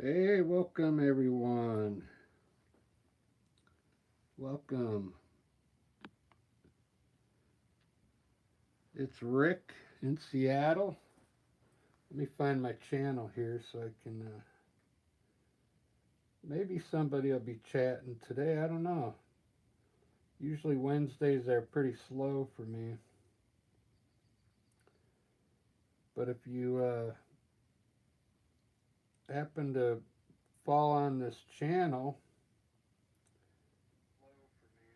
Hey, welcome everyone. Welcome. It's Rick in Seattle. Let me find my channel here so I can. Maybe somebody will be chatting today. I don't know. Usually Wednesdays are pretty slow for me. But if you happen to fall on this channel,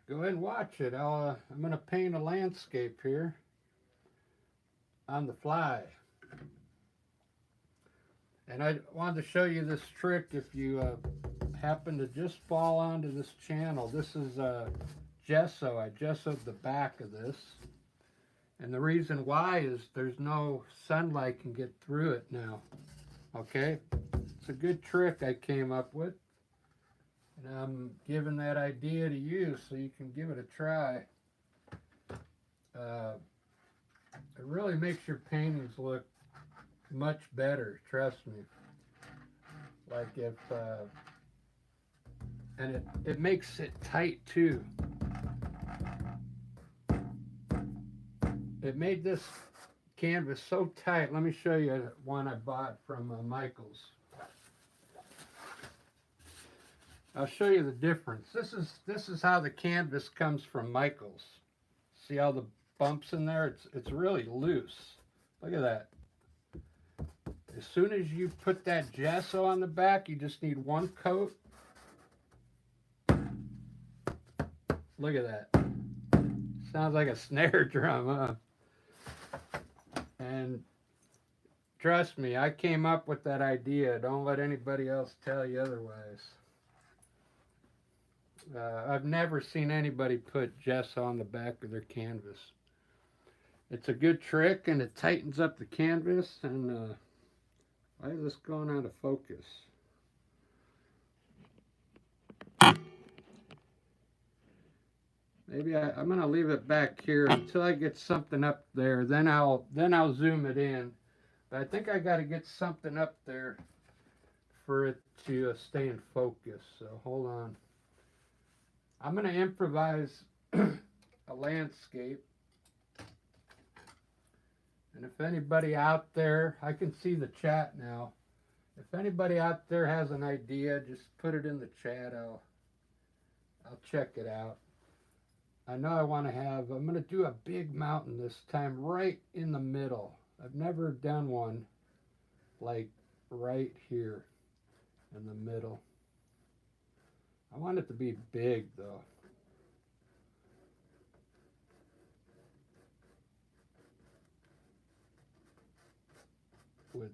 go ahead and watch it. I'm going to paint a landscape here on the fly. And I wanted to show you this trick if you happen to just fall onto this channel. This is gesso. I gessoed the back of this. And the reason why is there's no sunlight can get through it now. Okay? It's a good trick I came up with. And I'm giving that idea to you so you can give it a try. It really makes your paintings look much better, trust me. Like if and it makes it tight too. It made this canvas so tight. Let me show you one I bought from Michael's. I'll show you the difference. This is how the canvas comes from Michael's. See all the bumps in there? It's really loose. Look at that. As soon as you put that gesso on the back, you just need one coat. Look at that. Sounds like a snare drum, huh? And trust me, I came up with that idea. Don't let anybody else tell you otherwise. I've never seen anybody put gesso on the back of their canvas. It's a good trick and it tightens up the canvas. And why is this going out of focus? Maybe I'm going to leave it back here until I get something up there. Then I'll zoom it in. But I think I got to get something up there for it to stay in focus. So hold on. I'm going to improvise a landscape. And if anybody out there, I can see the chat now. If anybody out there has an idea, just put it in the chat. I'll check it out. I know I'm going to do a big mountain this time right in the middle. I've never done one like right here in the middle. I want it to be big though. With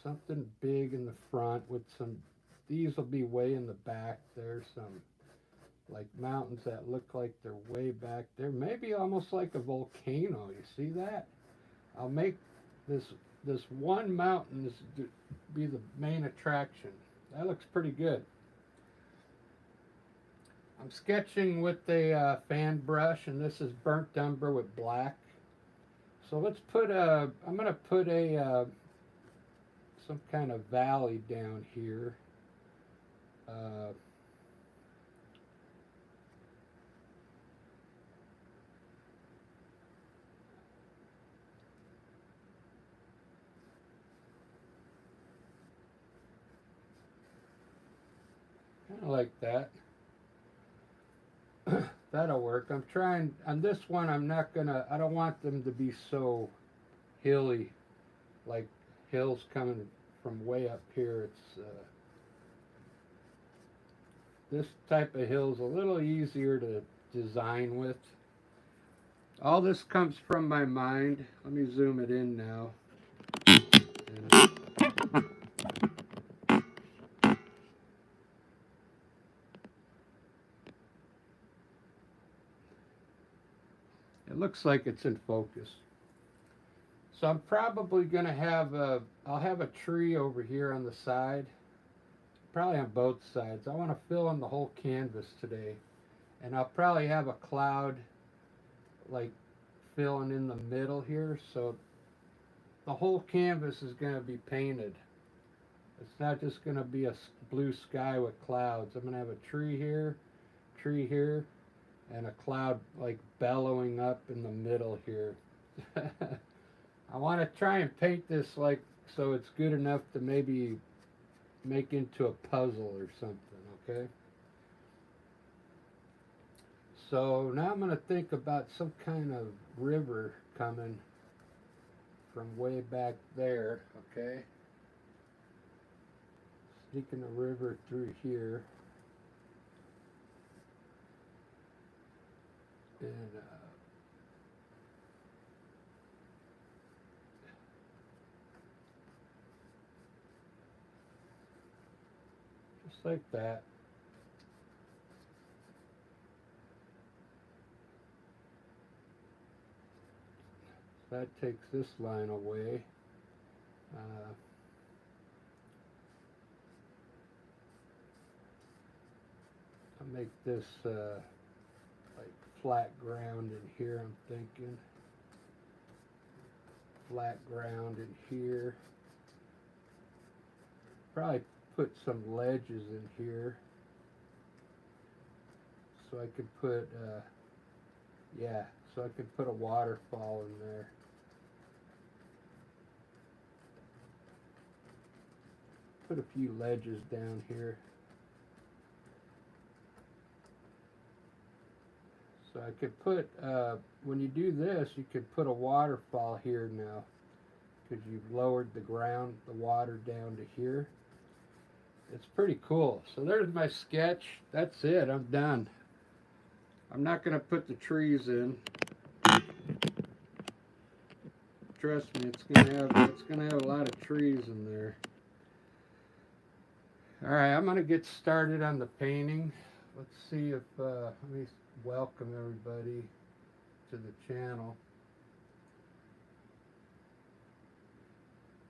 something big in the front with these will be way in the back. There's some like mountains that look like they're way back there. Maybe almost like a volcano. You see that? I'll make this one mountain be the main attraction. That looks pretty good. I'm sketching with a fan brush, and this is burnt umber with black. So let's put I'm going to put some kind of valley down here. Kind of like that. That'll work. I'm trying, on this one, I don't want them to be so hilly, like hills coming from way up here. It's, this type of hill is a little easier to design with. All this comes from my mind. Let me zoom it in now. And it looks like it's in focus. So I'm probably going to I'll have a tree over here on the side, probably on both sides. I want to fill in the whole canvas today. And I'll probably have a cloud like filling in the middle here. So the whole canvas is going to be painted. It's not just going to be a blue sky with clouds. I'm going to have a tree here, and a cloud like bellowing up in the middle here. I want to try and paint this like so it's good enough to maybe make into a puzzle or something, okay? So now I'm going to think about some kind of river coming from way back there, okay? Sneaking a river through here. And just like that. That takes this line away. I'll make this like flat ground in here, I'm thinking. Flat ground in here. Probably put some ledges in here. So I could put, so I could put a waterfall in there. Put a few ledges down here. So I could put, when you do this, you could put a waterfall here now, because you've lowered the ground, the water down to here. It's pretty cool. So there's my sketch. That's it. I'm done. I'm not going to put the trees in. Trust me, it's gonna have a lot of trees in there. All right, I'm gonna get started on the painting. Let's see if let me welcome everybody to the channel.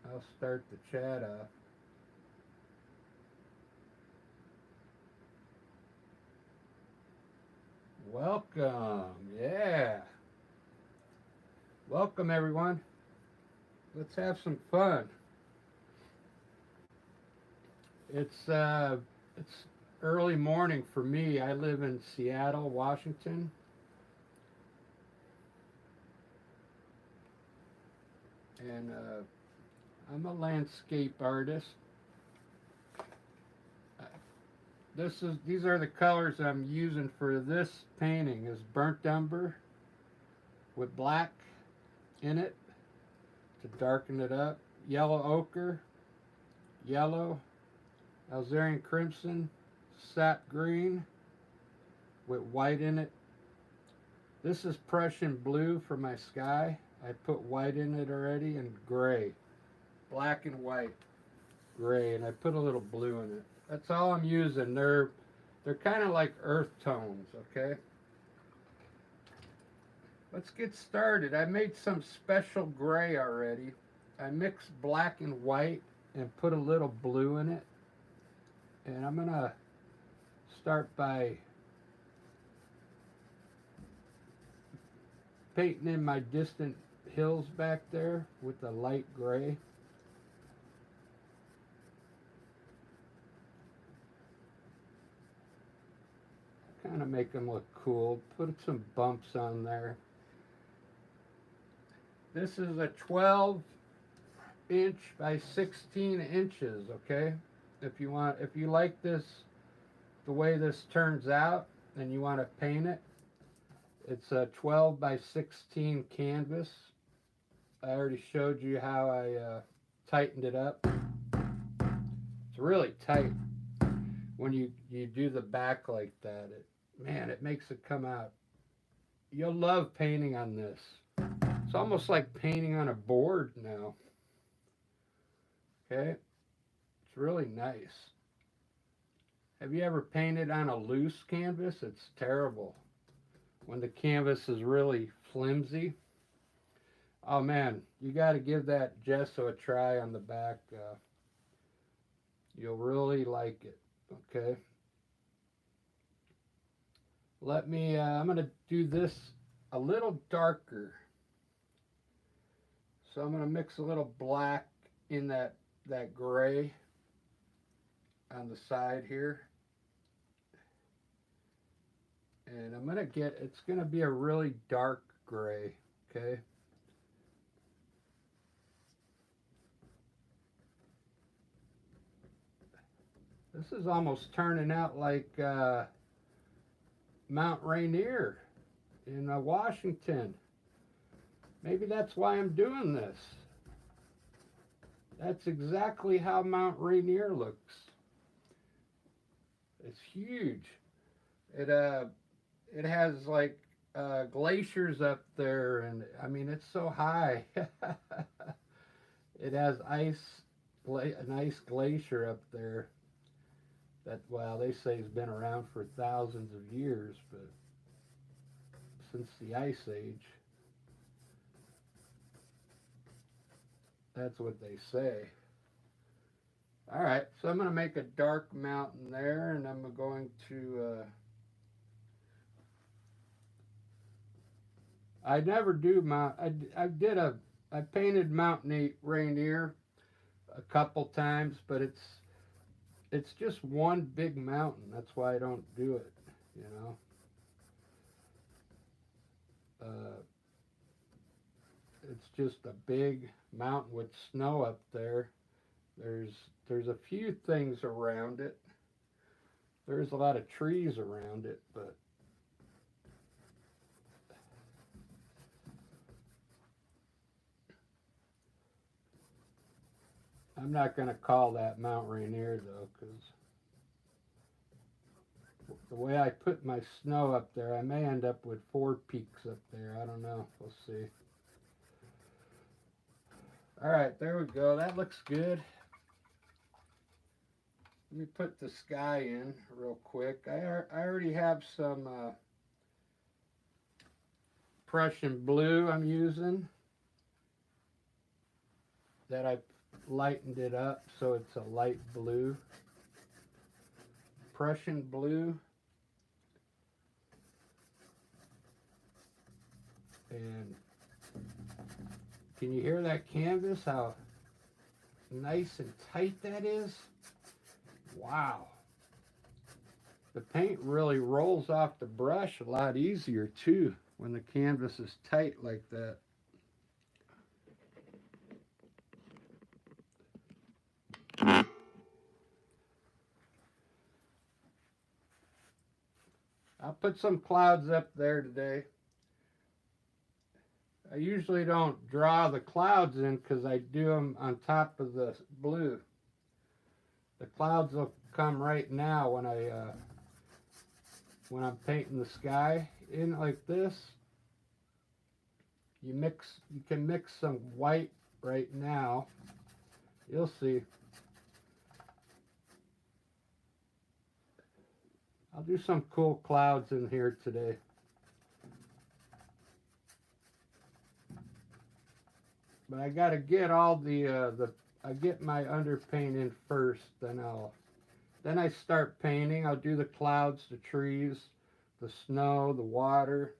I'll start the chat off. Welcome, yeah. Welcome everyone. Let's have some fun. It's early morning for me. I live in Seattle, Washington. And I'm a landscape artist. These are the colors I'm using for this painting. Is burnt umber with black in it to darken it up. Yellow ochre, yellow, alizarin crimson, sap green with white in it. This is Prussian blue for my sky. I put white in it already, and gray. Black and white, gray, and I put a little blue in it. That's all I'm using. They're kind of like earth tones, okay? Let's get started. I made some special gray already. I mixed black and white and put a little blue in it. And I'm gonna start by painting in my distant hills back there with the light gray. Kind of make them look cool. Put some bumps on there. This is a 12 inch by 16 inches, okay? If you like this, the way this turns out, and you want to paint it, it's a 12 by 16 canvas. I already showed you how I tightened it up. It's really tight when you do the back like that. Man, it makes it come out. You'll love painting on this. It's almost like painting on a board now. Okay? It's really nice. Have you ever painted on a loose canvas? It's terrible. When the canvas is really flimsy. Oh man, you got to give that gesso a try on the back. You'll really like it. Okay? I'm going to do this a little darker. So I'm going to mix a little black in that gray on the side here. And I'm going to get, it's going to be a really dark gray, okay? This is almost turning out like Mount Rainier in Washington. Maybe that's why I'm doing this. That's exactly how Mount Rainier looks. It's huge. It has like glaciers up there, and I mean it's so high. It has an ice glacier up there that, well, they say has been around for thousands of years, but since the Ice Age. That's what they say. All right, so I'm going to make a dark mountain there, and I'm going to I never do I painted Mount Rainier a couple times, but it's just one big mountain. That's why I don't do it, you know. It's just a big mountain with snow up there. There's a few things around it. There's a lot of trees around it, but I'm not going to call that Mount Rainier though, because the way I put my snow up there, I may end up with 4 peaks up there. I don't know. We'll see. All right, there we go. That looks good. Let me put the sky in real quick. I already have some Prussian blue I'm using that I lightened it up so it's a light blue. Prussian blue. And can you hear that canvas? How nice and tight that is? Wow. The paint really rolls off the brush a lot easier too when the canvas is tight like that. I'll put some clouds up there today. I usually don't draw the clouds in because I do them on top of the blue. The clouds will come right now when I'm painting the sky in like this. You can mix some white right now. You'll see. I'll do some cool clouds in here today. But I got to get all I get my underpaint in first, then I start painting. I'll do the clouds, the trees, the snow, the water.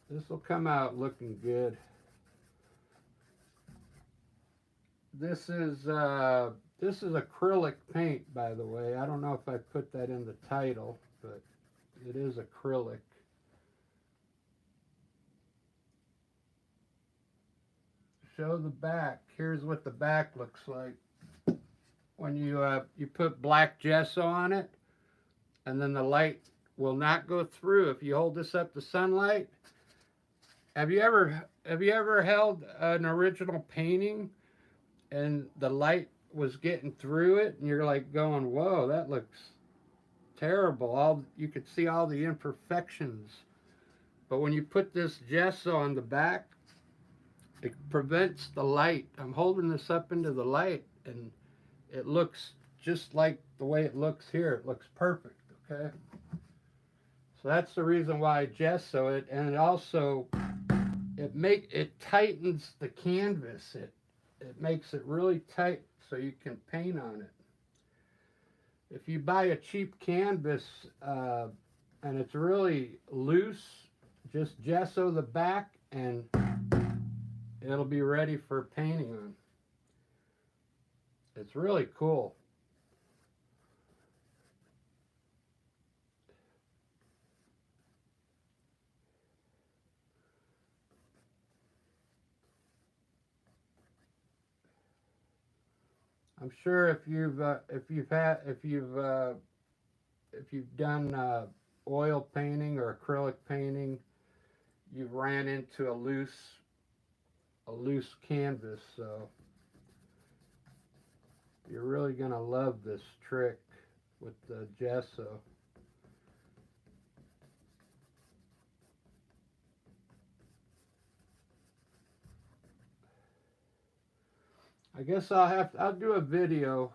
This will come out looking good. This is acrylic paint, by the way. I don't know if I put that in the title, but it is acrylic. Show the back. Here's what the back looks like. When you put black gesso on it, and then the light will not go through. If you hold this up to sunlight, have you ever held an original painting and the light was getting through it and you're like going, whoa, that looks terrible. You could see all the imperfections. But when you put this gesso on the back, it prevents the light. I'm holding this up into the light and it looks just like the way it looks here. It looks perfect, okay? So that's the reason why I gesso it, and it also it tightens the canvas. it makes it really tight so you can paint on it. If you buy a cheap canvas and it's really loose, just gesso the back and it'll be ready for painting on. It's really cool. I'm sure if you've done oil painting or acrylic painting, you've ran into a loose canvas, so you're really gonna love this trick with the gesso. I guess I'll do a video.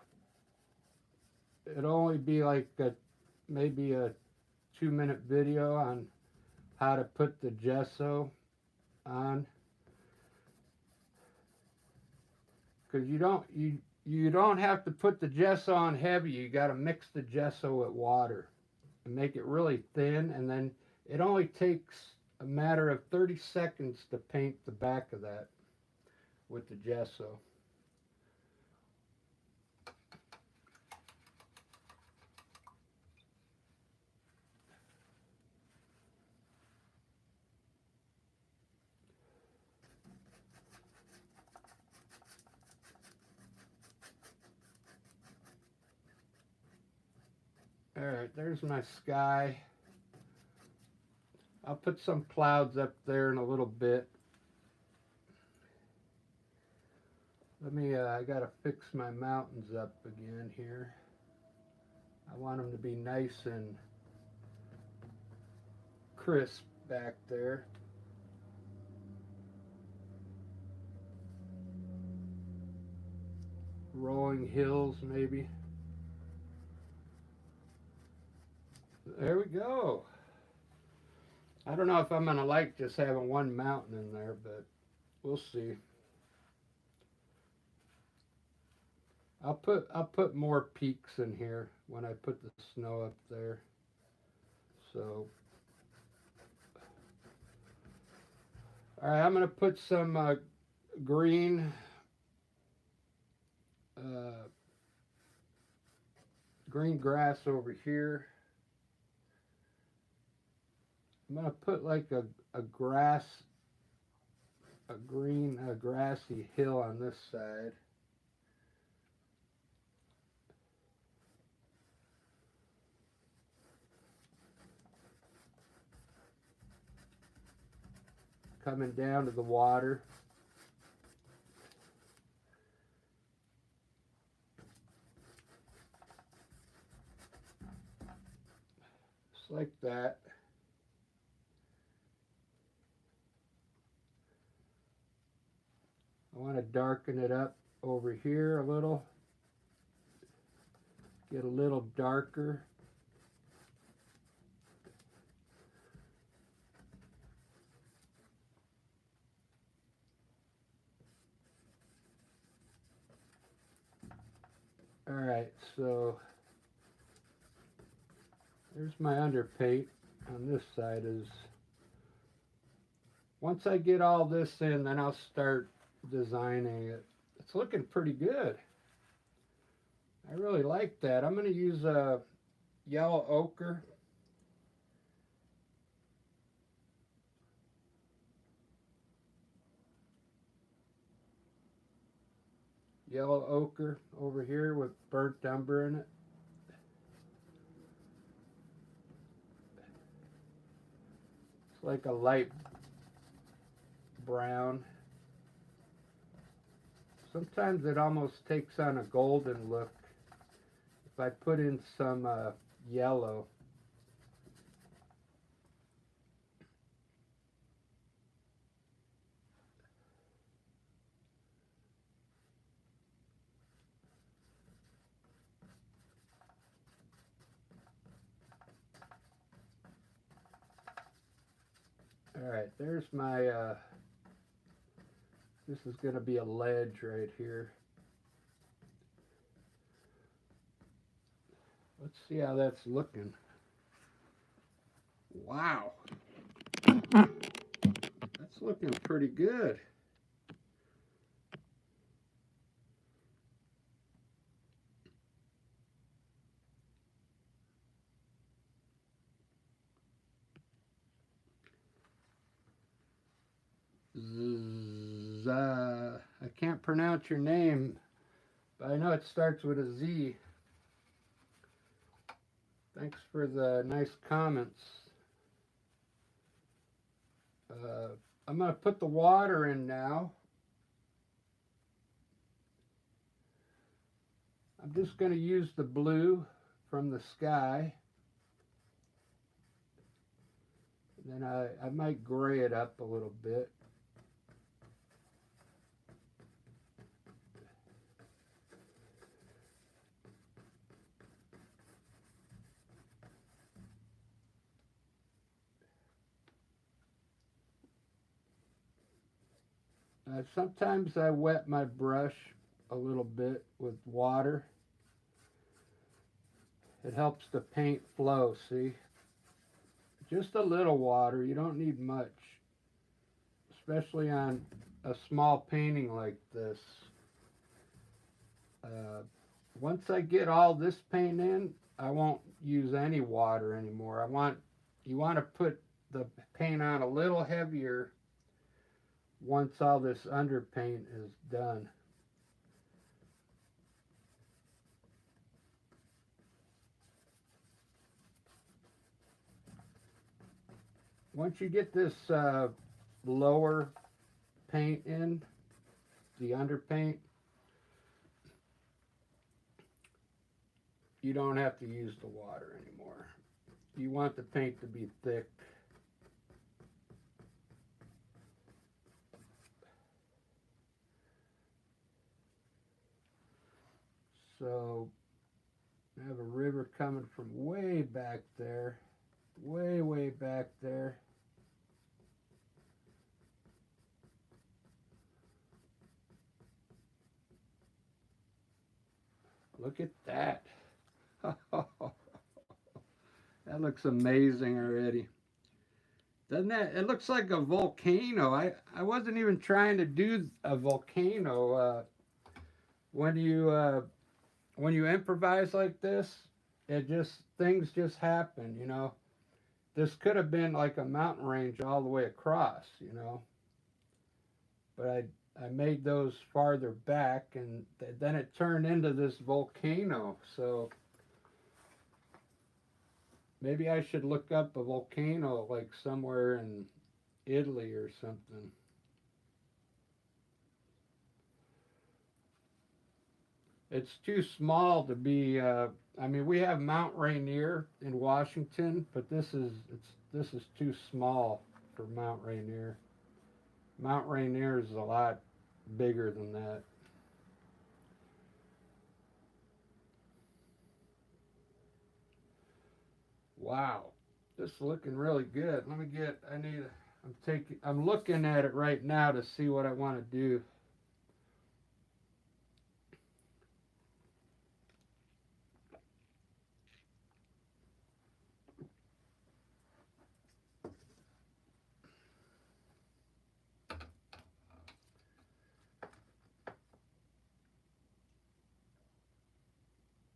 It'll only be like maybe a 2-minute video on how to put the gesso on, because you don't have to put the gesso on heavy. You got to mix the gesso with water and make it really thin, and then it only takes a matter of 30 seconds to paint the back of that with the gesso. All right, there's my sky. I'll put some clouds up there in a little bit. I gotta fix my mountains up again here. I want them to be nice and crisp back there. Rolling hills, maybe. There we go. I don't know if I'm gonna like just having one mountain in there, but we'll see. I'll put more peaks in here when I put the snow up there. So, all right, I'm gonna put some green green grass over here. I'm gonna put like a green grassy hill on this side. Coming down to the water. Just like that. I want to darken it up over here a little. Get a little darker. All right, so there's my underpaint on this side. Once I get all this in, then I'll start designing it. It's looking pretty good. I really like that. I'm going to use a yellow ochre. Yellow ochre over here with burnt umber in it. It's like a light brown. Sometimes it almost takes on a golden look if I put in some yellow. All right, there's my This is going to be a ledge right here. Let's see how that's looking. Wow. That's looking pretty good. I can't pronounce your name, but I know it starts with a Z. Thanks for the nice comments. I'm going to put the water in now. I'm just going to use the blue from the sky. Then I might gray it up a little bit. Sometimes I wet my brush a little bit with water. It helps the paint flow, see? Just a little water, you don't need much, especially on a small painting like this. Once I get all this paint in, I won't use any water anymore. You want to put the paint on a little heavier once all this underpaint is done. Once you get this lower paint in, the underpaint, you don't have to use the water anymore. You want the paint to be thick. So I have a river coming from way back there, way back there. Look at that. That looks amazing already. Doesn't that? It looks like a volcano. I wasn't even trying to do a volcano. When you improvise like this, things just happen, you know. This could have been like a mountain range all the way across, you know. But I made those farther back, and then it turned into this volcano. So maybe I should look up a volcano like somewhere in Italy or something. It's too small to be. I mean, we have Mount Rainier in Washington, but this is too small for Mount Rainier. Mount Rainier is a lot bigger than that. Wow, this is looking really good. I'm looking at it right now to see what I want to do.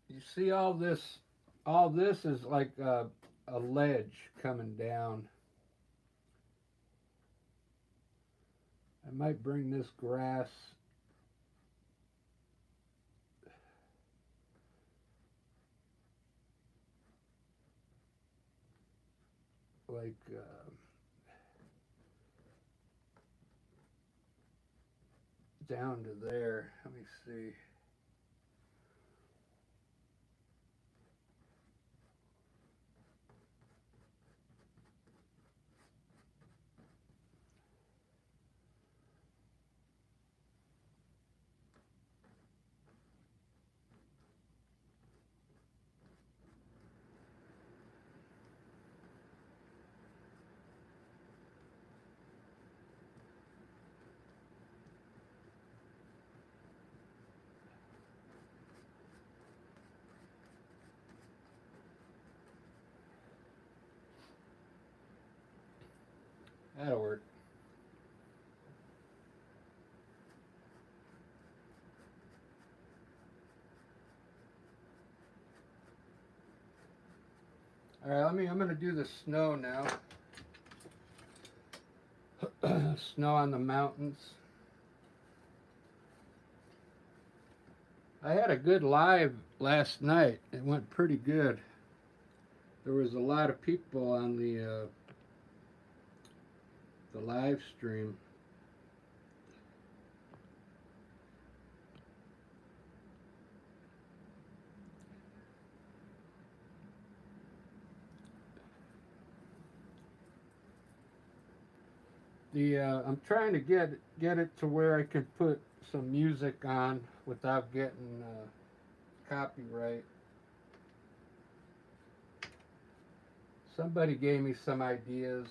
You see all this? All this is like a ledge coming down. I might bring this grass like down to there. Let me see. That'll work. All right, I'm gonna do the snow now. Snow on the mountains. I had a good live last night. It went pretty good. There was a lot of people on the live stream. I'm trying to get it to where I can put some music on without getting copyright. Somebody gave me some ideas,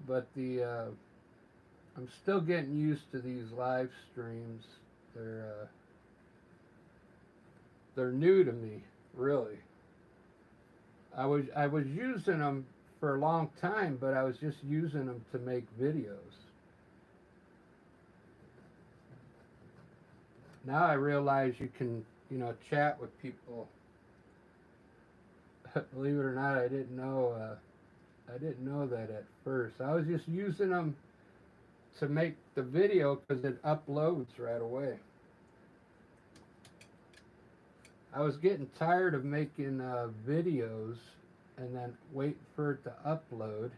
but I'm still getting used to these live streams. They're new to me, really. I was using them for a long time, but I was just using them to make videos. Now I realize you can, chat with people. Believe it or not, I didn't know that at first. I was just using them to make the video because it uploads right away. I was getting tired of making videos and then wait for it to upload.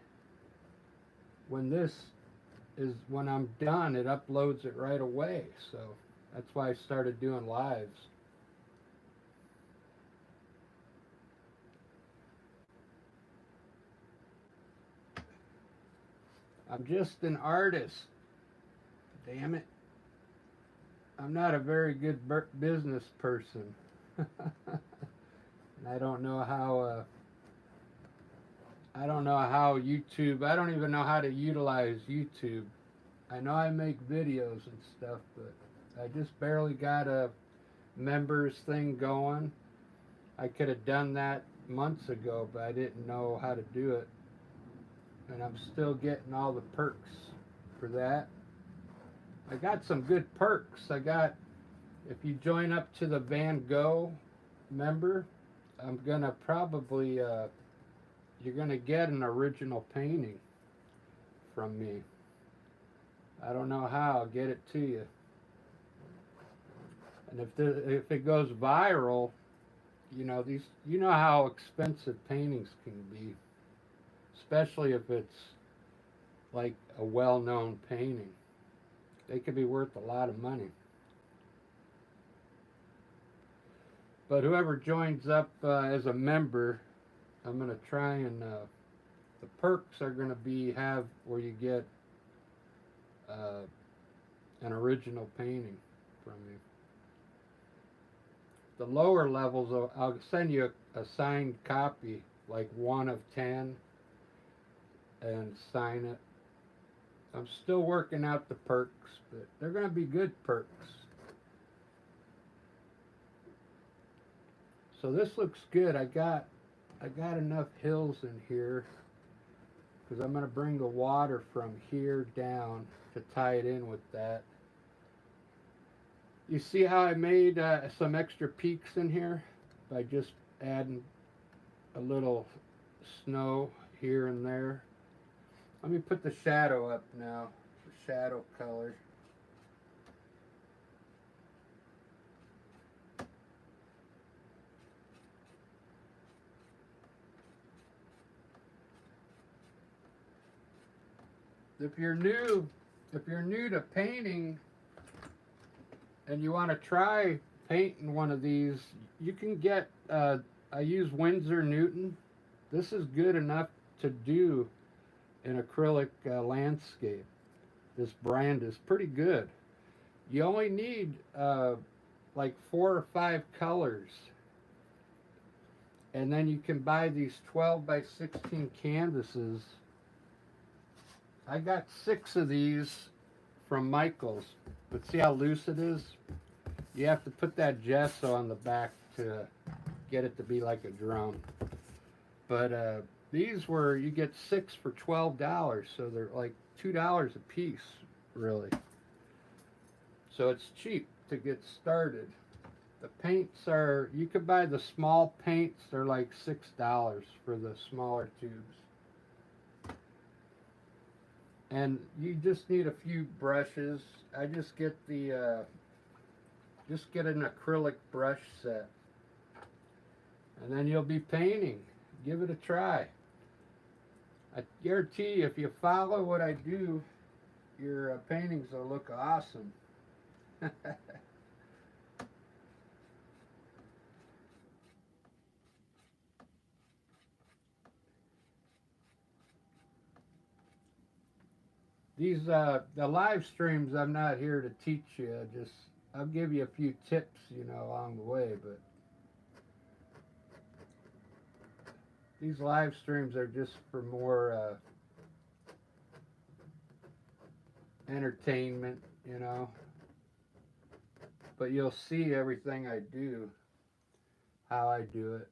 When I'm done, it uploads it right away. So that's why I started doing lives. I'm just an artist. Damn it. I'm not a very good business person. And I don't know how YouTube, I don't even know how to utilize YouTube. I know I make videos and stuff, but I just barely got a members thing going. I could have done that months ago, but I didn't know how to do it. And I'm still getting all the perks for that. I got some good perks. If you join up to the Van Gogh member, I'm gonna probably, you're gonna get an original painting from me. I don't know how, I'll get it to you. And if it goes viral, you know how expensive paintings can be, especially if it's like a well-known painting. They could be worth a lot of money. But whoever joins up as a member, I'm going to try and the perks are going to have where you get an original painting from me. The lower levels, I'll send you a signed copy, like 1 of 10, and sign it. I'm still working out the perks, but they're going to be good perks. So this looks good. I got enough hills in here because I'm going to bring the water from here down to tie it in with that. You see how I made some extra peaks in here by just adding a little snow here and there. Let me put the shadow up now, the shadow color. If you're new to painting and you want to try painting one of these, you can get, I use Winsor Newton. This is good enough to do an acrylic landscape. This brand is pretty good. You only need like 4 or 5 colors. And then you can buy these 12 by 16 canvases. I got 6 of these from Michael's, but see how loose it is? You have to put that gesso on the back to get it to be like a drum. But These were, you get 6 for $12, so they're like $2 a piece, really. So it's cheap to get started. The paints are, you could buy the small paints, they're like $6 for the smaller tubes. And you just need a few brushes. I just get just get an acrylic brush set. And then you'll be painting. Give it a try. I guarantee you, if you follow what I do, your paintings will look awesome. These the live streams, I'm not here to teach you. Just I'll give you a few tips, along the way. But these live streams are just for more entertainment. But you'll see everything I do, how I do it.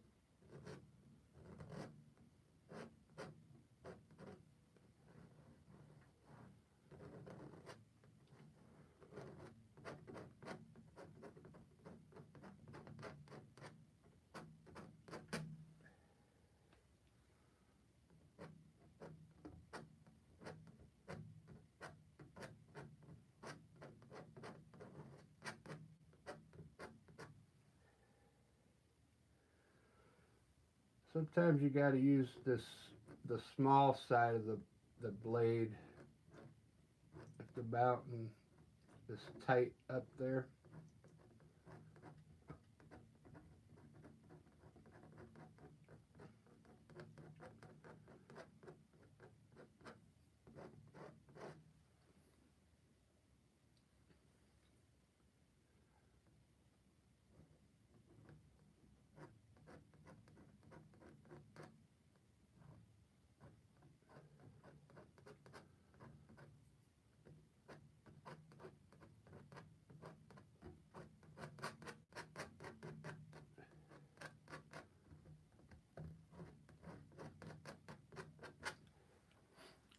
Sometimes you got to use the small side of the blade if the mountain is tight up there.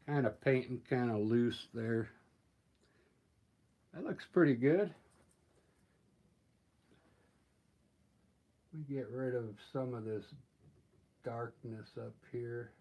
Kind of painting kind of loose there. That looks pretty good. We get rid of some of this darkness up here.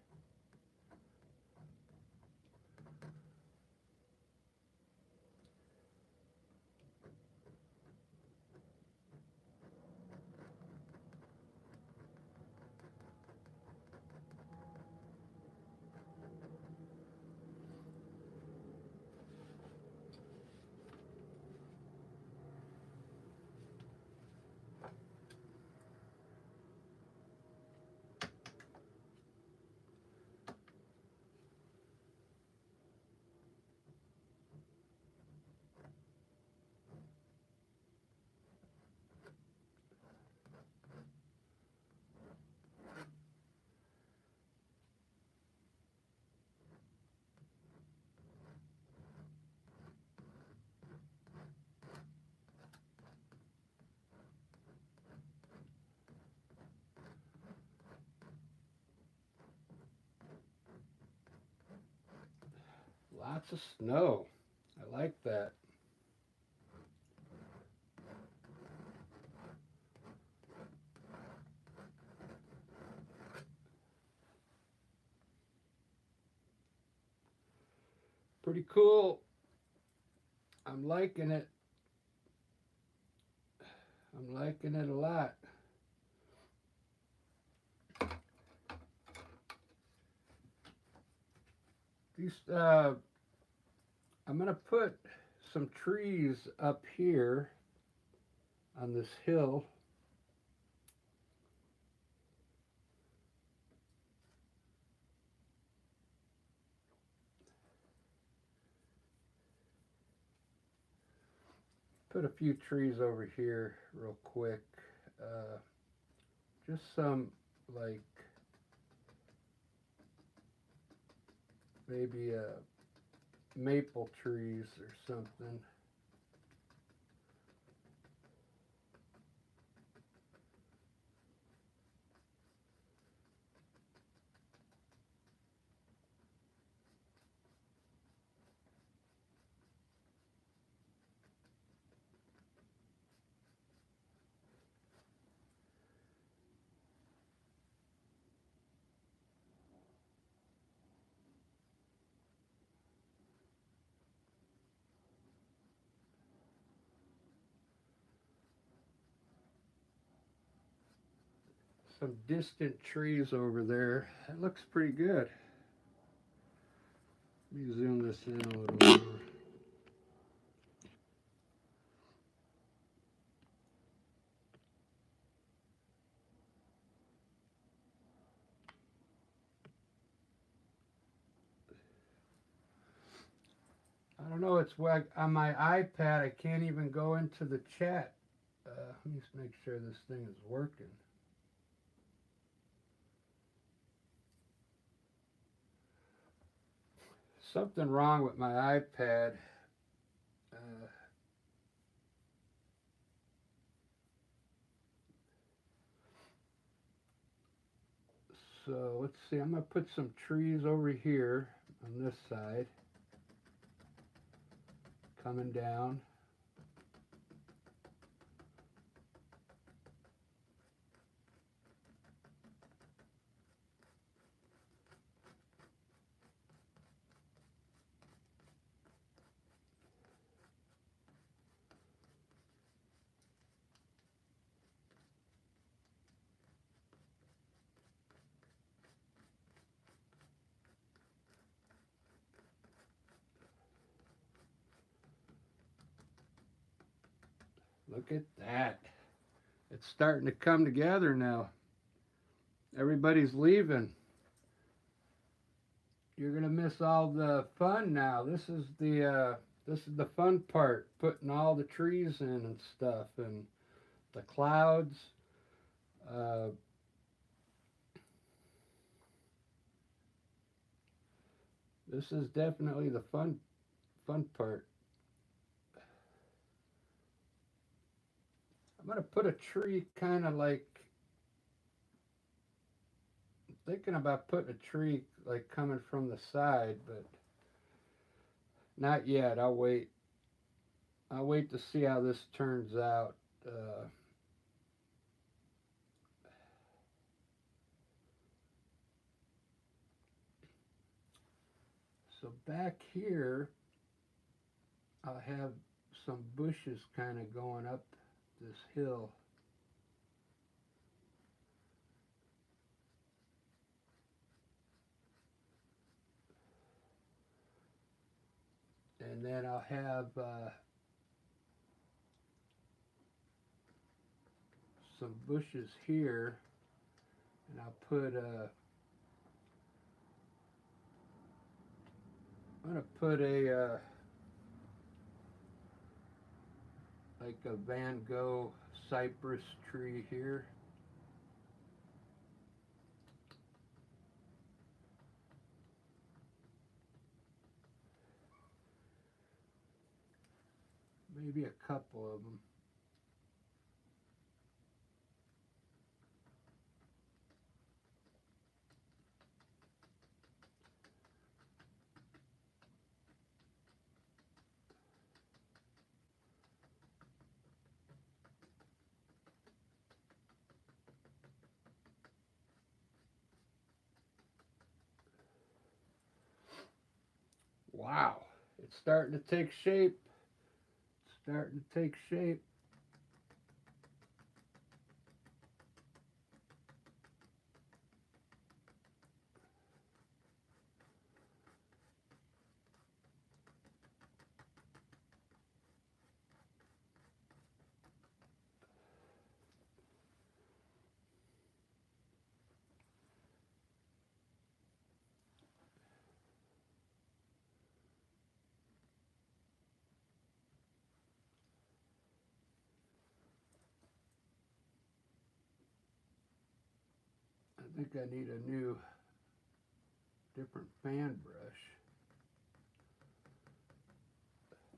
Lots of snow. I like that. Pretty cool. I'm liking it. I'm liking it a lot. These, I'm going to put some trees up here on this hill. Put a few trees over here real quick. Just some, like, maybe maple trees or something. some distant trees over there. That looks pretty good. Let me zoom this in a little more. I don't know, it's why on my iPad I can't even go into the chat. Let me just make sure this thing is working. Something wrong with my iPad. So let's see, I'm going to put some trees over here on this side, coming down. Look at that. It's starting to come together now. Everybody's leaving. You're gonna miss all the fun now. This is the fun part, putting all the trees in and stuff, and the clouds. This is definitely the fun part. I'm gonna put a tree kind of like, I'm thinking about putting a tree like coming from the side, but not yet. I'll wait. I'll wait to see how this turns out. So back here, I'll have some bushes kind of going up this hill. And then I'll have some bushes here, and I'll put I'm gonna put a like a Van Gogh cypress tree here. Maybe a couple of them. Wow, it's starting to take shape. It's starting to take shape. I think I need a new, different fan brush.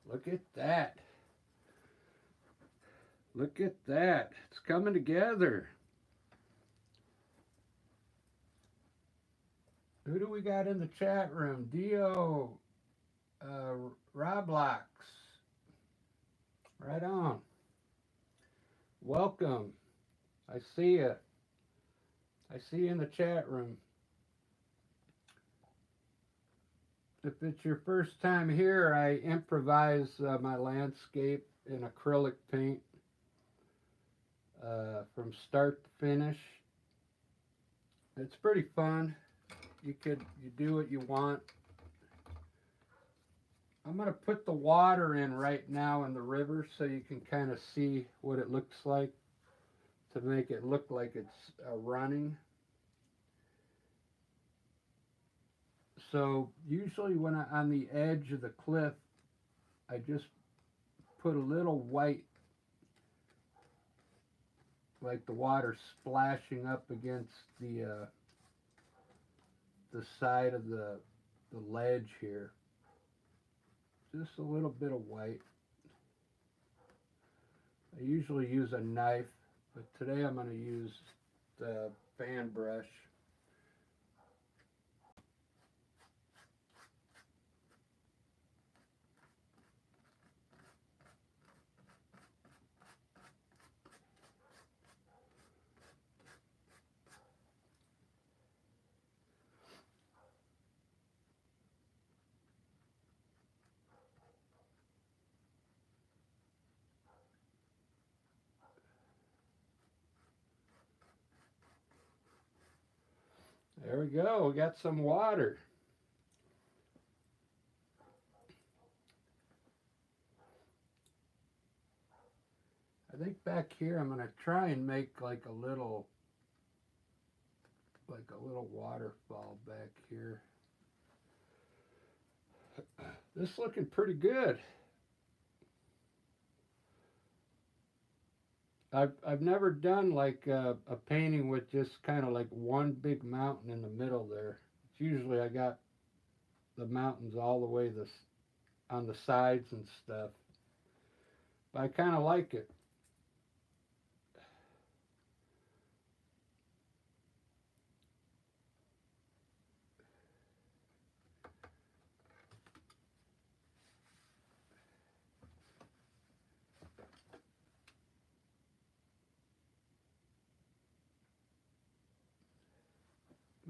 Look at that. Look at that. It's coming together. Who do we got in the chat room? Dio, Roblox. Right on. Welcome. I see you. I see you in the chat room. If it's your first time here, I improvise my landscape in acrylic paint from start to finish. It's pretty fun. You do what you want. I'm going to put the water in right now in the river so you can kind of see what it looks like to make it look like it's running. So usually when on the edge of the cliff, I just put a little white, like the water splashing up against the side of the ledge here. Just a little bit of white. I usually use a knife, but today I'm going to use the fan brush. There we go. We got some water. I think back here I'm going to try and make like a little waterfall back here. This is looking pretty good. I've never done like a painting with just kind of like one big mountain in the middle there. It's usually I got the mountains all the way on the sides and stuff. But I kind of like it.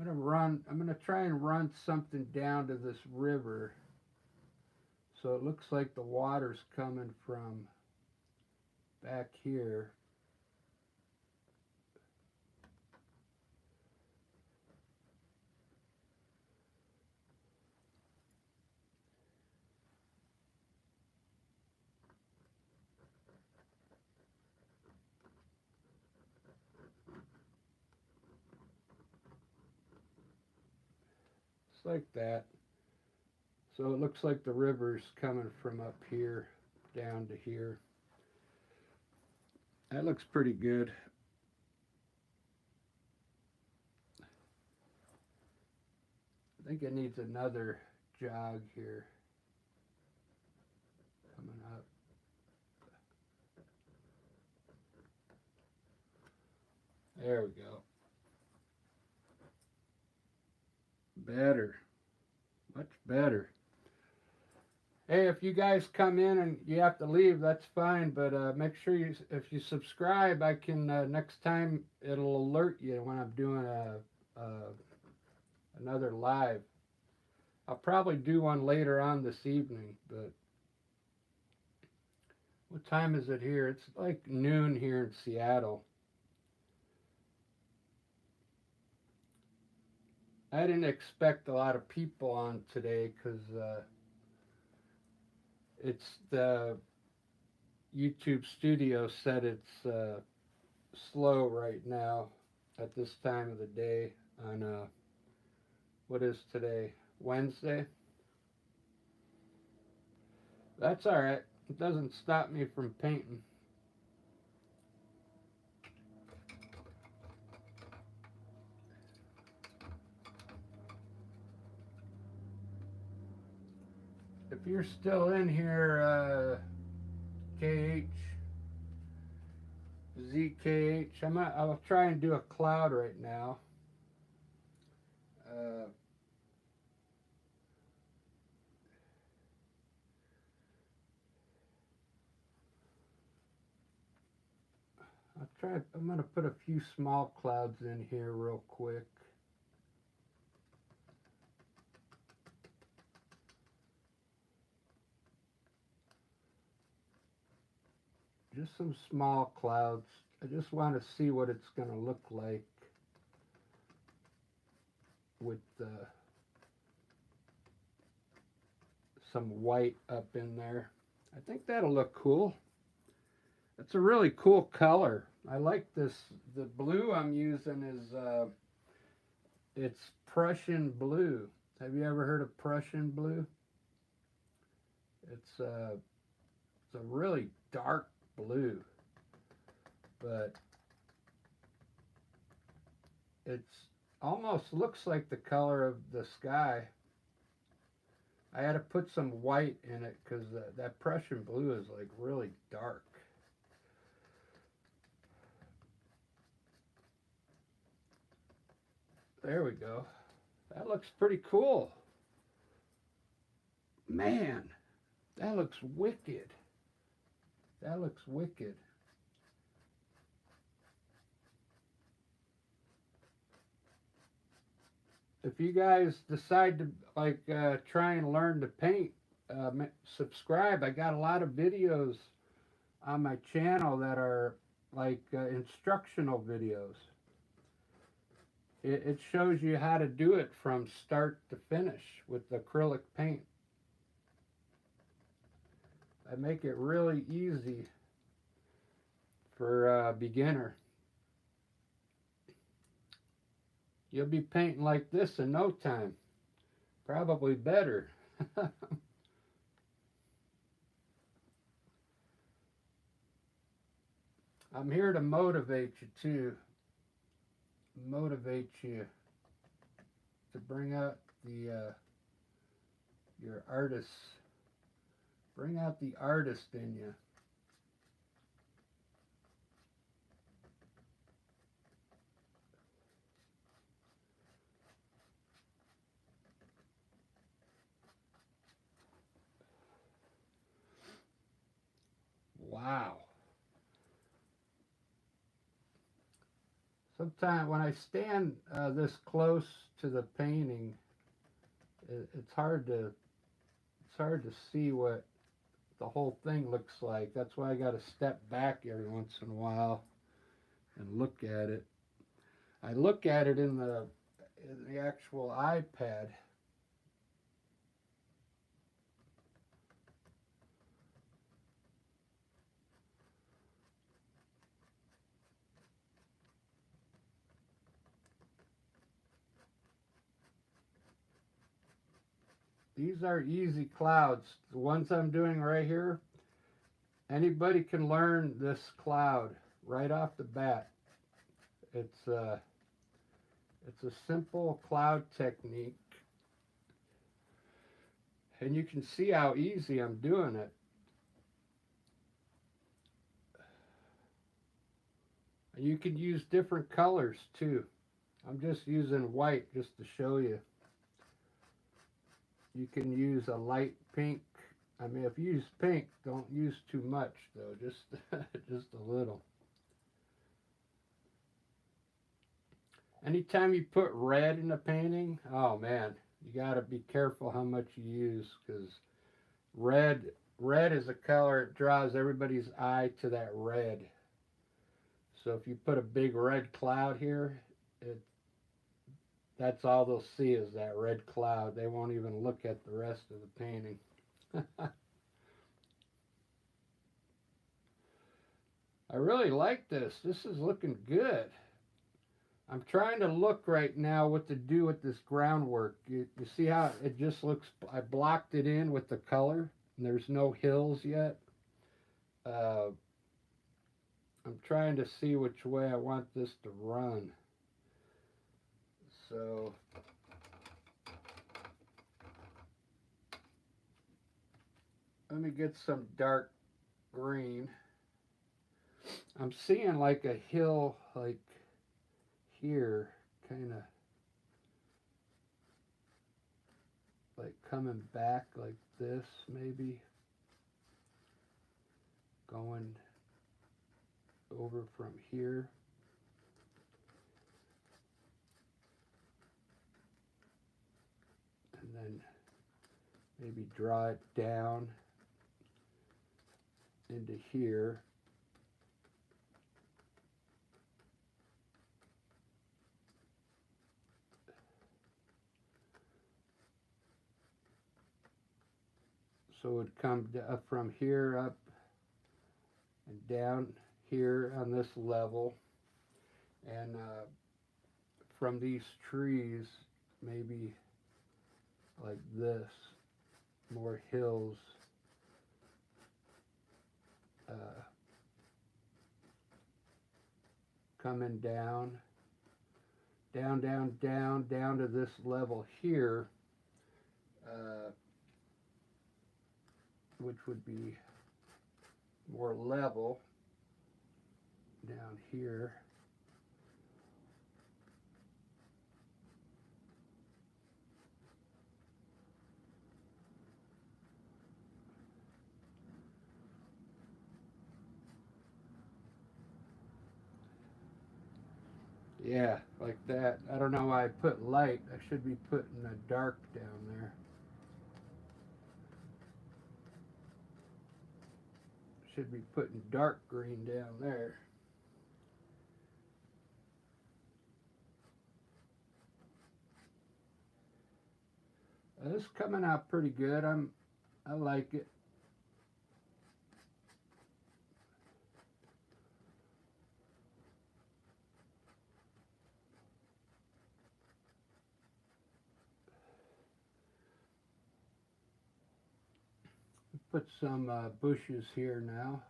I'm gonna try and run something down to this river so it looks like the water's coming from back here. Just like that. So it looks like the river's coming from up here down to here. That looks pretty good. I think it needs another jog here coming up. There we go. Better. Much better. Hey, if you guys come in and you have to leave, that's fine. But make sure if you subscribe, I can next time it'll alert you when I'm doing another live. I'll probably do one later on this evening. But what time is it here? It's like noon here in Seattle. I didn't expect a lot of people on today because it's the YouTube studio said it's slow right now at this time of the day on what is today? Wednesday? That's all right. It doesn't stop me from painting. If you're still in here, KH, ZKH, I'll try and do a cloud right now. I'm going to put a few small clouds in here real quick. Just some small clouds. I just want to see what it's going to look like. with some white up in there. I think that'll look cool. It's a really cool color. I like this. The blue I'm using is it's Prussian blue. Have you ever heard of Prussian blue? It's a really dark blue, but it's almost looks like the color of the sky. I had to put some white in it because that Prussian blue is like really dark. There we go. That looks pretty cool. Man, that looks wicked. That looks wicked. If you guys decide to like try and learn to paint, subscribe. I got a lot of videos on my channel that are like instructional videos. It shows you how to do it from start to finish with acrylic paint. I make it really easy for a beginner. You'll be painting like this in no time. Probably better. I'm here to motivate you too. Motivate you to bring out the your artist. Bring out the artist in you. Wow. Sometimes when I stand this close to the painting, it's hard to see what the whole thing looks like. That's why I got to step back every once in a while and look at it. I look at it in the actual iPad. These are easy clouds. The ones I'm doing right here, anybody can learn this cloud right off the bat. It's a simple cloud technique. And you can see how easy I'm doing it. And you can use different colors too. I'm just using white just to show you. You can use a light pink. I mean, if you use pink, don't use too much though, just just a little. Anytime you put red in a painting, oh man, you got to be careful how much you use, because red is a color, it draws everybody's eye to that red. So if you put a big red cloud here, that's all they'll see is that red cloud. They won't even look at the rest of the painting. I really like this. This is looking good. I'm trying to look right now what to do with this groundwork. You see how it just looks, I blocked it in with the color, and there's no hills yet. I'm trying to see which way I want this to run. So let me get some dark green. I'm seeing like a hill like here, kind of like coming back like this, maybe going over from here. And then maybe draw it down into here. So it would come up from here up and down here on this level, and from these trees, maybe like this, more hills, coming down, down to this level here, which would be more level down here. Yeah, like that. I don't know why I put light. I should be putting a dark down there. Should be putting dark green down there. This is coming out pretty good. I like it. Put some bushes here now.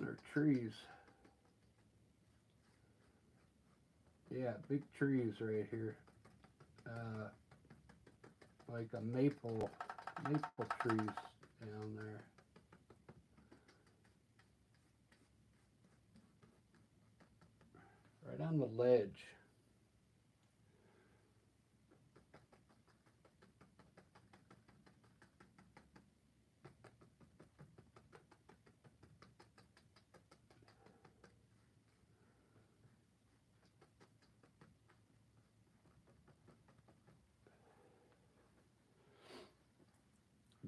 They're trees. Yeah, big trees right here. Like a maple trees down there. Right on the ledge.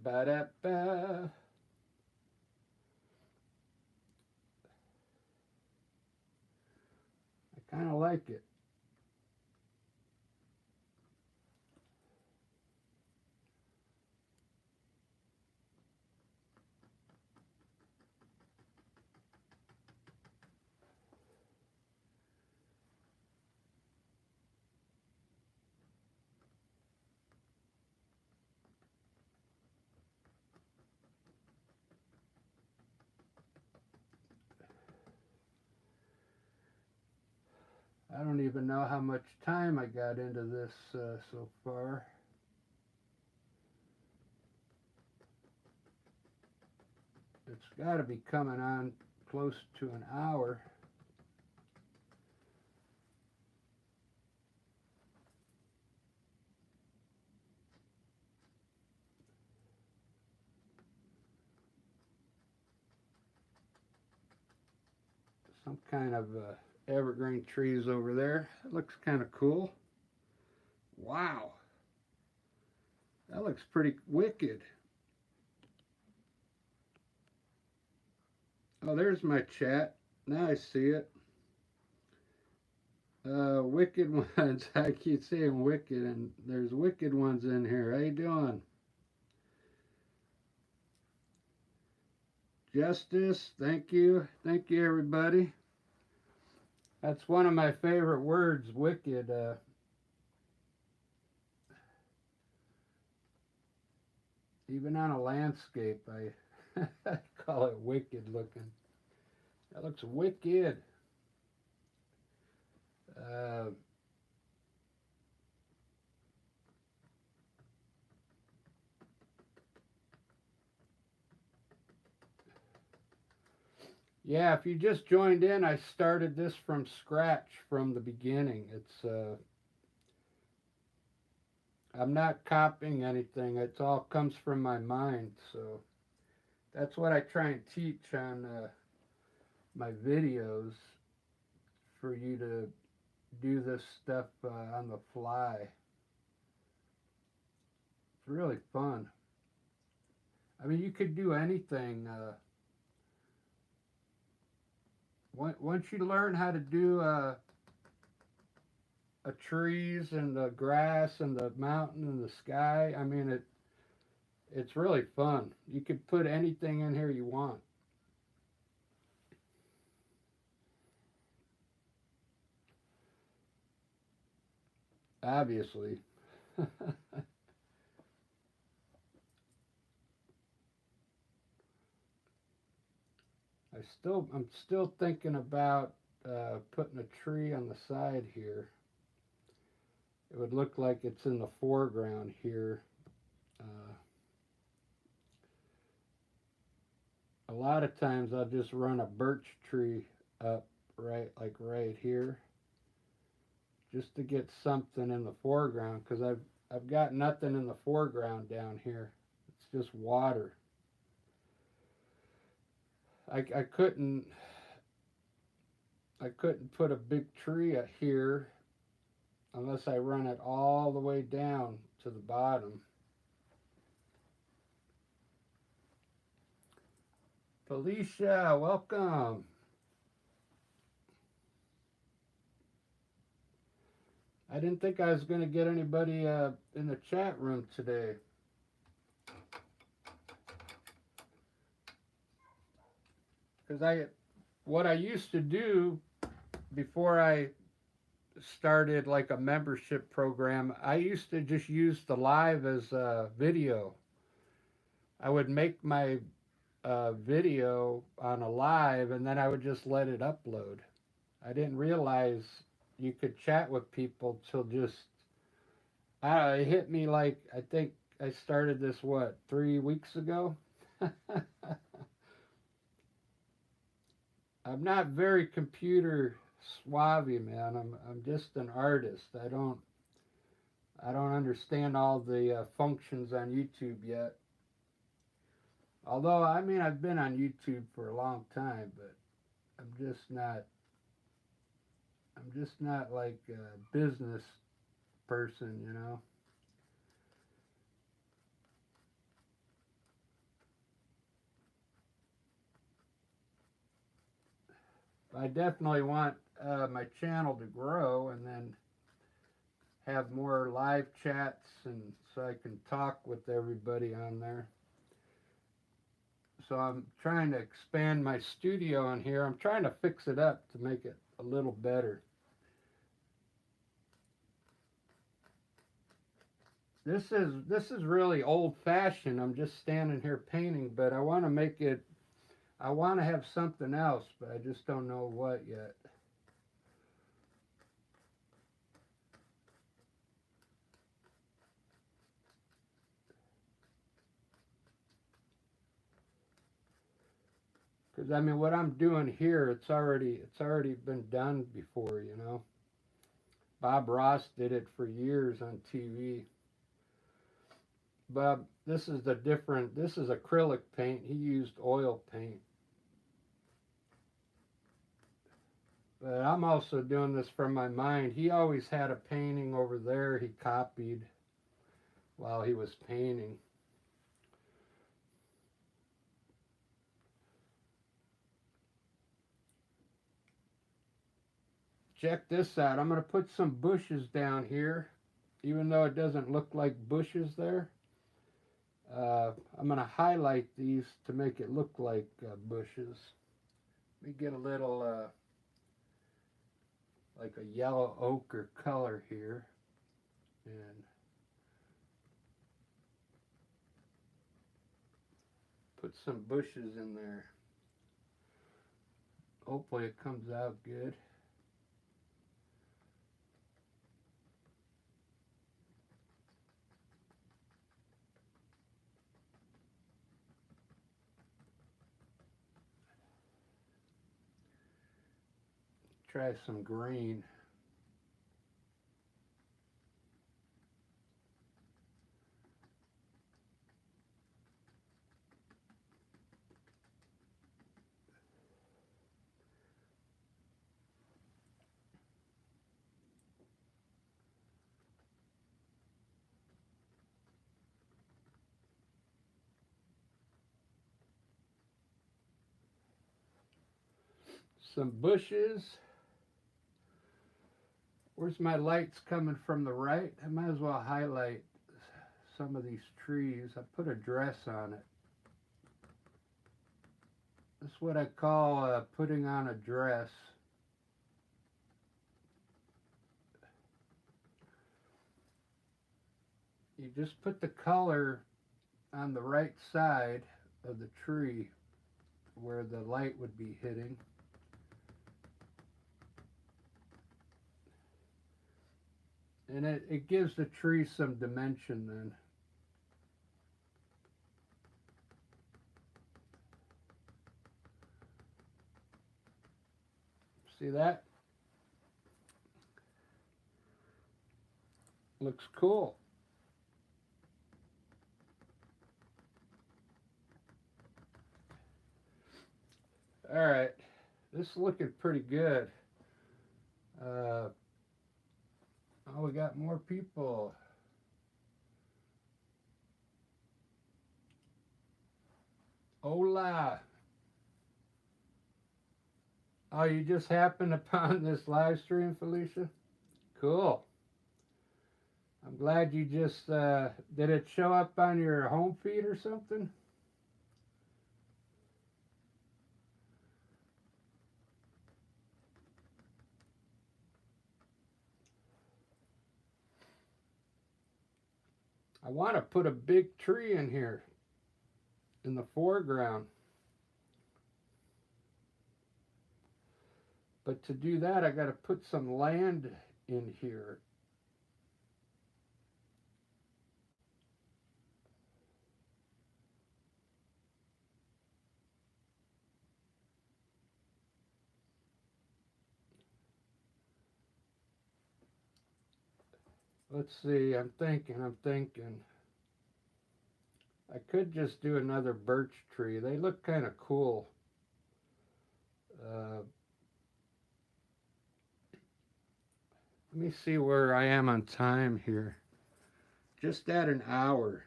Ba-da-ba. I kind of like it. I don't even know how much time I got into this so far. It's got to be coming on close to an hour. Some kind of evergreen trees over there. It looks kind of cool. Wow. That looks pretty wicked. Oh, there's my chat. Now I see it. Wicked ones. I keep saying wicked, and there's wicked ones in here. How you doing? Justice. Thank you. Thank you, everybody. That's one of my favorite words, wicked. Even on a landscape, I call it wicked looking. That looks wicked. Yeah, if you just joined in, I started this from scratch from the beginning. I'm not copying anything. It all comes from my mind. So that's what I try and teach on my videos, for you to do this stuff on the fly. It's really fun. I mean, you could do anything. once you learn how to do a trees and the grass and the mountain and the sky, I mean it's really fun. You could put anything in here you want. Obviously. I'm still thinking about putting a tree on the side here. It would look like it's in the foreground here. Uh, a lot of times I'll just run a birch tree up right here, just to get something in the foreground, because I've got nothing in the foreground down here. It's just water. I couldn't put a big tree here unless I run it all the way down to the bottom. Felicia, welcome. I didn't think I was going to get anybody in the chat room today. Because what I used to do before I started like a membership program, I used to just use the live as a video. I would make my video on a live and then I would just let it upload. I didn't realize you could chat with people till just, it hit me like, I think I started this, 3 weeks ago? I'm not very computer savvy, man. I'm just an artist. I don't understand all the functions on YouTube yet. Although I mean I've been on YouTube for a long time, but I'm just not like a business person, you know. I definitely want my channel to grow and then have more live chats, and so I can talk with everybody on there. So I'm trying to expand my studio on here. I'm trying to fix it up to make it a little better. This is really old fashioned. I'm just standing here painting, but I want to make it, I want to have something else, but I just don't know what yet. Because I mean, what I'm doing here, it's already been done before, you know. Bob Ross did it for years on TV. But this is this is acrylic paint. He used oil paint. But I'm also doing this from my mind. He always had a painting over there he copied while he was painting. Check this out. I'm going to put some bushes down here, even though it doesn't look like bushes there. I'm going to highlight these to make it look like bushes. Let me get a little like a yellow ochre color here, and put some bushes in there. Hopefully it comes out good. Try some green. some bushes. Where's my lights coming from the right? I might as well highlight some of these trees. I put a dress on it. That's what I call putting on a dress. You just put the color on the right side of the tree where the light would be hitting. And it gives the tree some dimension then. See that? Looks cool. All right, this is looking pretty good. Oh, we got more people. Hola. Oh, you just happened upon this live stream, Felicia? Cool. I'm glad you just, did it show up on your home feed or something? I want to put a big tree in here in the foreground. But to do that, I got to put some land in here. Let's see, I'm thinking. I could just do another birch tree. They look kind of cool. Let me see where I am on time here. Just at an hour.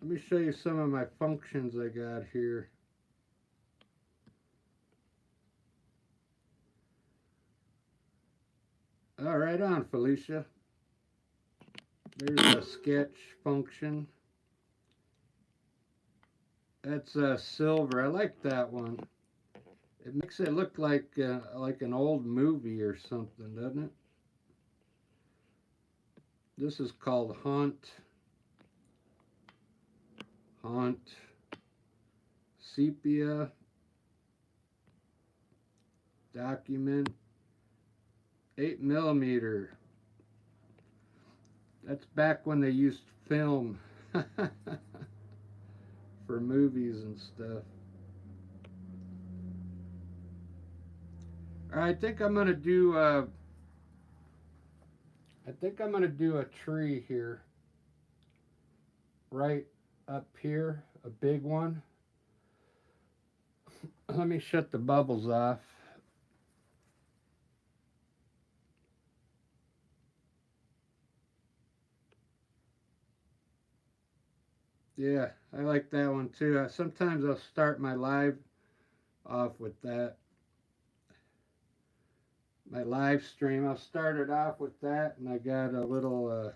Let me show you some of my functions I got here. All right, on, Felicia. There's a sketch function. That's silver. I like that one. It makes it look like an old movie or something, doesn't it? This is called Haunt. Sepia. Document. 8mm. That's back when they used film for movies and stuff. All right, I think I'm gonna do a tree here, right up here, a big one. Let me shut the bubbles off. Yeah, I like that one too. Sometimes I'll start my live off with that. My live stream, I'll start it off with that, and I got a little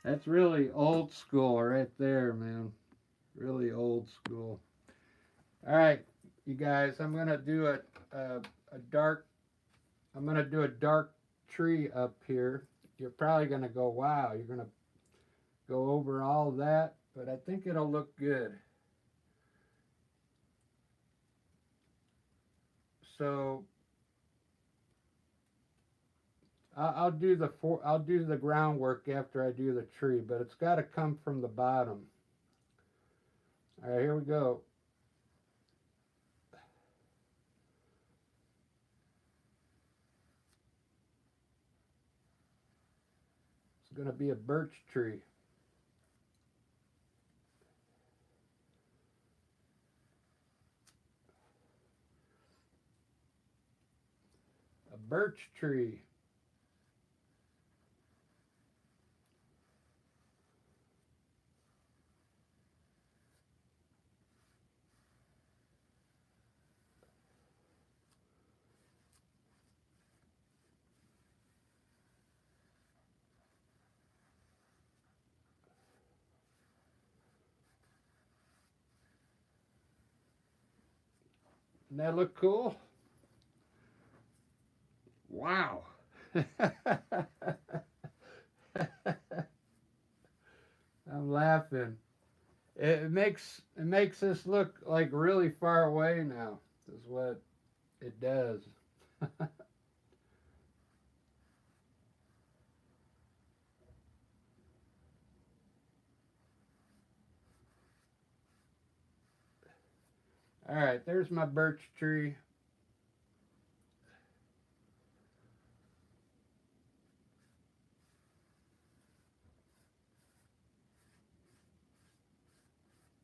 that's really old school right there, man. Really old school. All right, you guys, I'm gonna do a dark. I'm gonna do a dark tree up here. You're probably gonna go, wow. You're gonna go over all that, but I think it'll look good. So I'll do the groundwork after I do the tree, but it's got to come from the bottom. All right, here we go. It's going to be a birch tree. A birch tree. Doesn't that look cool? Wow. I'm laughing. It makes this look like really far away now. Is what it does. All right, there's my birch tree.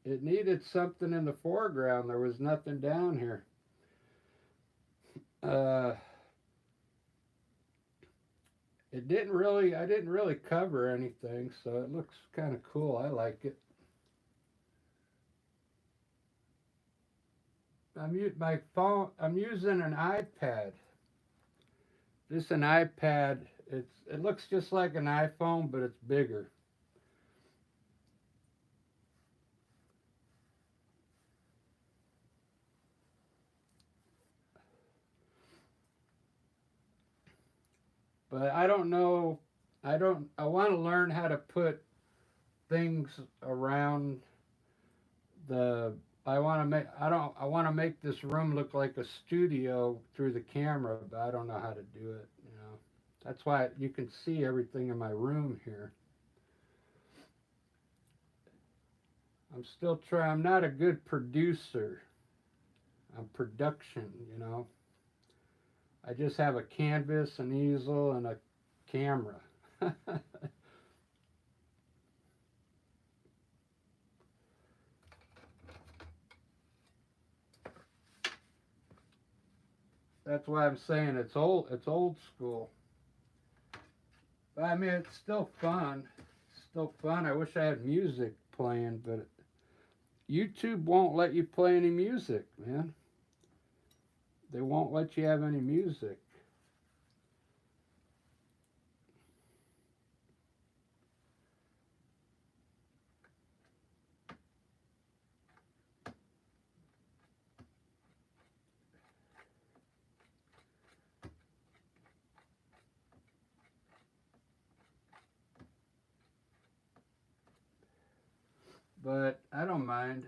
It needed something in the foreground. There was nothing down here. Uh, it didn't really. I didn't really cover anything, so it looks kind of cool. I like it. My phone. I'm using an iPad. This an iPad. It looks just like an iPhone, but it's bigger. But I don't know. I don't. I want to learn how to put things around the. I want to make. I don't. I want to make this room look like a studio through the camera, but I don't know how to do it. You know. That's why you can see everything in my room here. I'm still trying. I'm not a good producer. I'm production. You know. I just have a canvas, an easel, and a camera. That's why I'm saying it's old. It's old school. But I mean, it's still fun. It's still fun. I wish I had music playing, but YouTube won't let you play any music, man. They won't let you have any music. But I don't mind.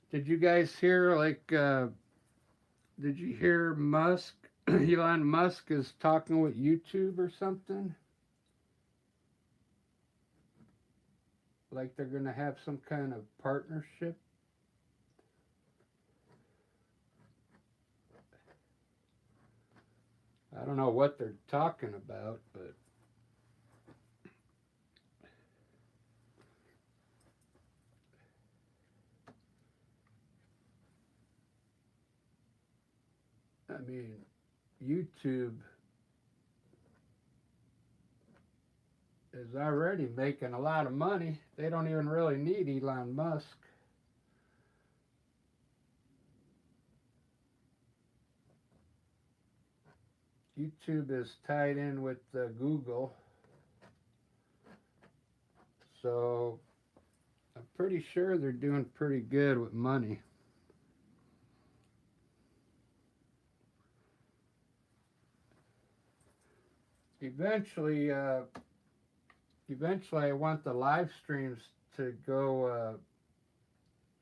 Did you guys hear did you hear Musk? Elon Musk is talking with YouTube or something? Like they're gonna have some kind of partnership? I don't know what they're talking about, but I mean, YouTube is already making a lot of money. They don't even really need Elon Musk. YouTube is tied in with Google, so I'm pretty sure they're doing pretty good with money. Eventually, eventually, I want the live streams to go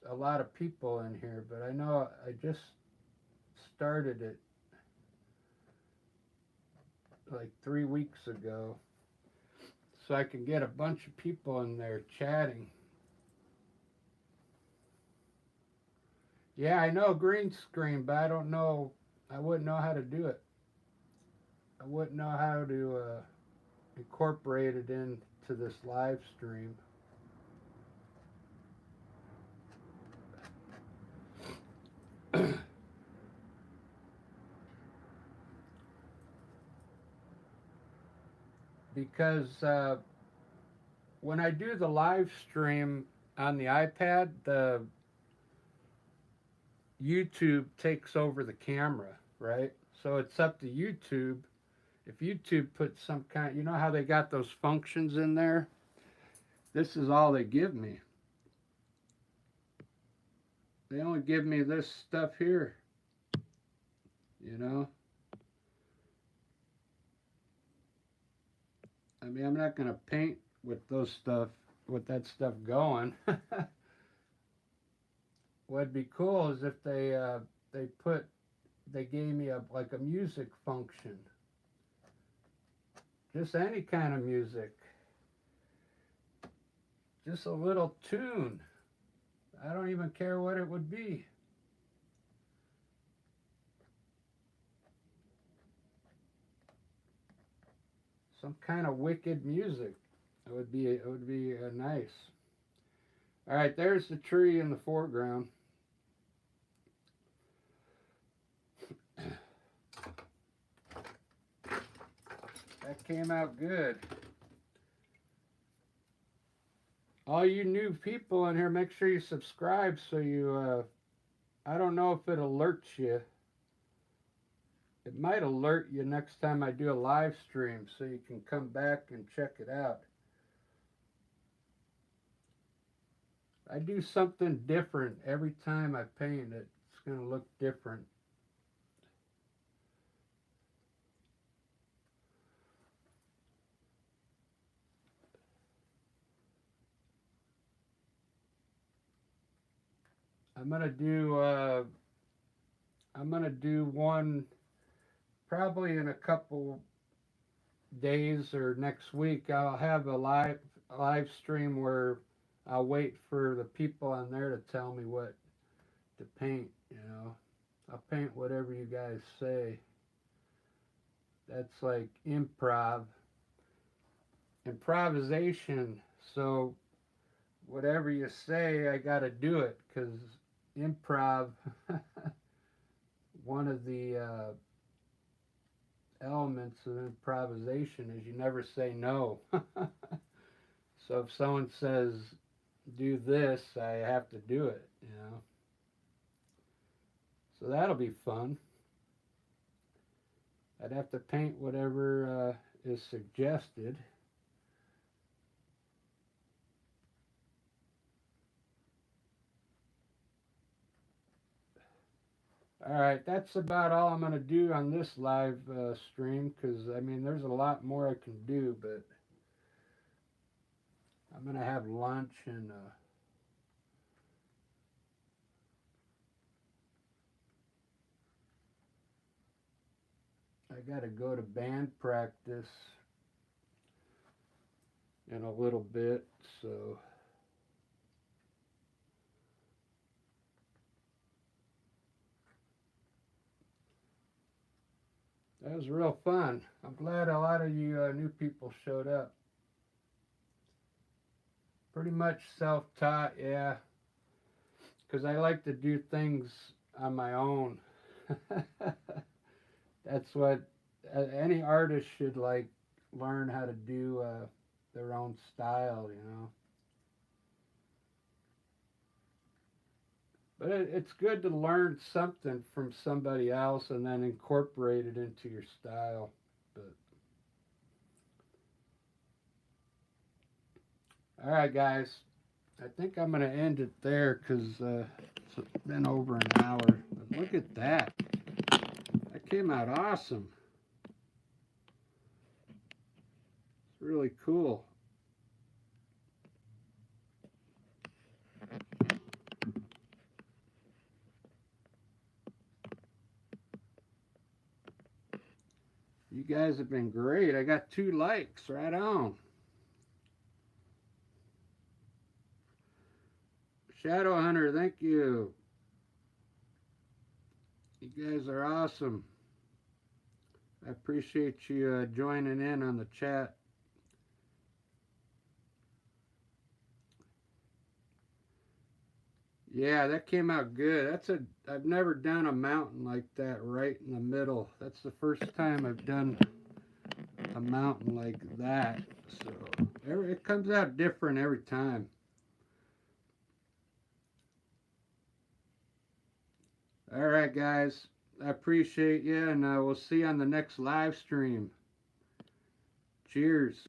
a lot of people in here, but I know I just started it like 3 weeks ago, so I can get a bunch of people in there chatting. Yeah, I know green screen, but I don't know. I wouldn't know how to do it. I wouldn't know how to incorporate it into this live stream. Because when I do the live stream on the iPad, the YouTube takes over the camera, right? So it's up to YouTube. If YouTube puts some kind, you know how they got those functions in there? this is all they give me. They only give me this stuff here, you know. I mean, I'm not going to paint with those stuff, with that stuff going. What'd be cool is if they gave me like a music function, just any kind of music, just a little tune. I don't even care what it would be. Some kind of wicked music. It would be nice. All right, there's the tree in the foreground. That came out good. All you new people in here, make sure you subscribe so you, I don't know if it alerts you. It might alert you next time I do a live stream so you can come back and check it out. I do something different every time I paint it. It's going to look different. I'm gonna do one probably in a couple days or next week. I'll have a live stream where I'll wait for the people on there to tell me what to paint, you know. I'll paint whatever you guys say. That's like improvisation. So whatever you say, I got to do it, because improv, one of the elements of improvisation is you never say no. So if someone says, do this, I have to do it, you know. So that'll be fun. I'd have to paint whatever is suggested. Alright, that's about all I'm going to do on this live stream, because, I mean, there's a lot more I can do, but I'm going to have lunch and I got to go to band practice in a little bit, so that was real fun. I'm glad a lot of you new people showed up. Pretty much self-taught, yeah, because I like to do things on my own. That's what any artist should like learn how to do their own style, you know. But it's good to learn something from somebody else and then incorporate it into your style. But all right, guys, I think I'm going to end it there, because it's been over an hour. But look at that. That came out awesome. It's really cool. You guys have been great. I got 2 likes. Right on. Shadow Hunter, thank you. You guys are awesome. I appreciate you joining in on the chat. Yeah, that came out good. I've never done a mountain like that right in the middle. That's the first time I've done a mountain like that. So it comes out different every time. All right, guys. I appreciate you, and we'll see you on the next live stream. Cheers.